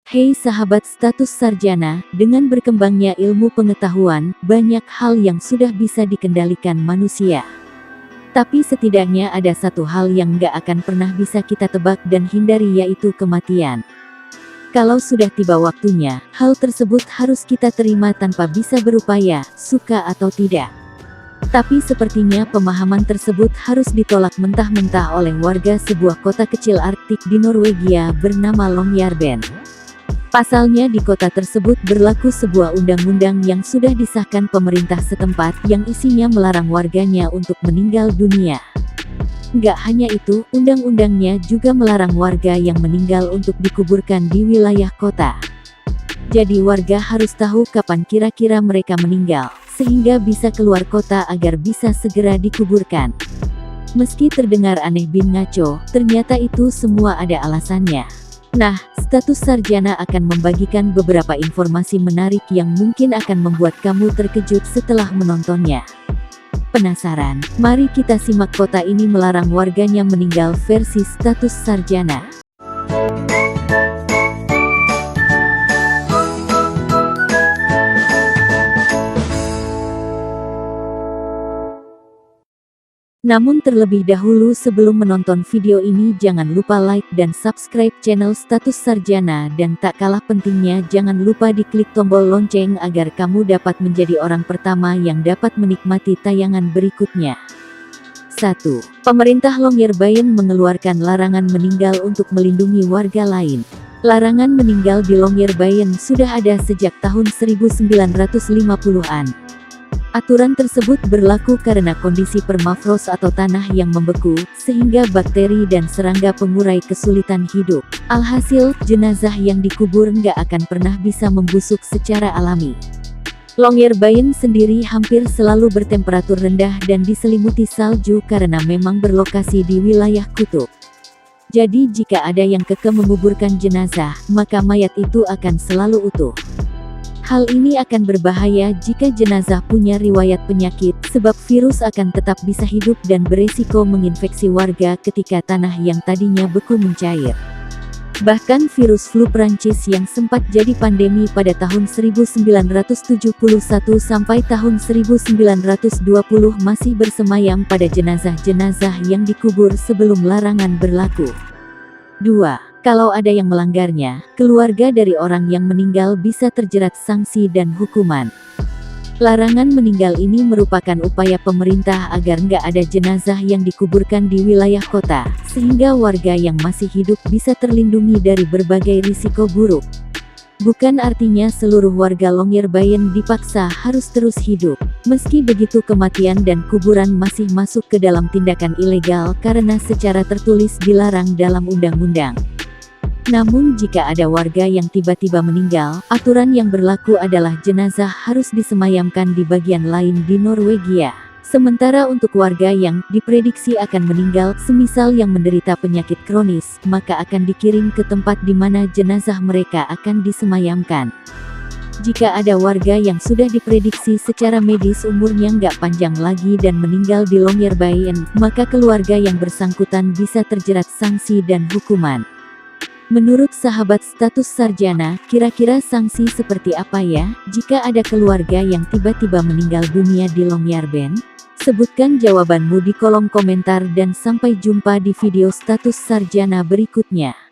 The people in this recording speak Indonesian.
Hei sahabat status sarjana, dengan berkembangnya ilmu pengetahuan, banyak hal yang sudah bisa dikendalikan manusia. Tapi setidaknya ada satu hal yang gak akan pernah bisa kita tebak dan hindari, yaitu kematian. Kalau sudah tiba waktunya, hal tersebut harus kita terima tanpa bisa berupaya, suka atau tidak. Tapi sepertinya pemahaman tersebut harus ditolak mentah-mentah oleh warga sebuah kota kecil Arktik di Norwegia bernama Longyearbyen. Pasalnya di kota tersebut berlaku sebuah undang-undang yang sudah disahkan pemerintah setempat yang isinya melarang warganya untuk meninggal dunia. Nggak hanya itu, undang-undangnya juga melarang warga yang meninggal untuk dikuburkan di wilayah kota. Jadi warga harus tahu kapan kira-kira mereka meninggal, sehingga bisa keluar kota agar bisa segera dikuburkan. Meski terdengar aneh bin ngaco, ternyata itu semua ada alasannya. Nah, status sarjana akan membagikan beberapa informasi menarik yang mungkin akan membuat kamu terkejut setelah menontonnya. Penasaran? Mari kita simak kota ini melarang warganya meninggal versi status sarjana. Namun terlebih dahulu sebelum menonton video ini jangan lupa like dan subscribe channel Status Sarjana dan tak kalah pentingnya jangan lupa diklik tombol lonceng agar kamu dapat menjadi orang pertama yang dapat menikmati tayangan berikutnya. 1. Pemerintah Longyearbyen mengeluarkan larangan meninggal untuk melindungi warga lain. Larangan meninggal di Longyearbyen sudah ada sejak tahun 1950-an. Aturan tersebut berlaku karena kondisi permafrost atau tanah yang membeku, sehingga bakteri dan serangga pengurai kesulitan hidup. Alhasil, jenazah yang dikubur nggak akan pernah bisa membusuk secara alami. Longyearbyen sendiri hampir selalu bertemperatur rendah dan diselimuti salju karena memang berlokasi di wilayah kutub. Jadi jika ada yang kekeh menguburkan jenazah, maka mayat itu akan selalu utuh. Hal ini akan berbahaya jika jenazah punya riwayat penyakit, sebab virus akan tetap bisa hidup dan beresiko menginfeksi warga ketika tanah yang tadinya beku mencair. Bahkan virus flu Prancis yang sempat jadi pandemi pada tahun 1971 sampai tahun 1920 masih bersemayam pada jenazah-jenazah yang dikubur sebelum larangan berlaku. 2. Kalau ada yang melanggarnya, keluarga dari orang yang meninggal bisa terjerat sanksi dan hukuman. Larangan meninggal ini merupakan upaya pemerintah agar nggak ada jenazah yang dikuburkan di wilayah kota, sehingga warga yang masih hidup bisa terlindungi dari berbagai risiko buruk. Bukan artinya seluruh warga Longyearbyen dipaksa harus terus hidup. Meski begitu, kematian dan kuburan masih masuk ke dalam tindakan ilegal karena secara tertulis dilarang dalam undang-undang. Namun jika ada warga yang tiba-tiba meninggal, aturan yang berlaku adalah jenazah harus disemayamkan di bagian lain di Norwegia. Sementara untuk warga yang diprediksi akan meninggal, semisal yang menderita penyakit kronis, maka akan dikirim ke tempat di mana jenazah mereka akan disemayamkan. Jika ada warga yang sudah diprediksi secara medis umurnya nggak panjang lagi dan meninggal di Longyearbyen, maka keluarga yang bersangkutan bisa terjerat sanksi dan hukuman. Menurut sahabat status sarjana, kira-kira sanksi seperti apa ya, jika ada keluarga yang tiba-tiba meninggal dunia di Longyearbyen? Sebutkan jawabanmu di kolom komentar dan sampai jumpa di video status sarjana berikutnya.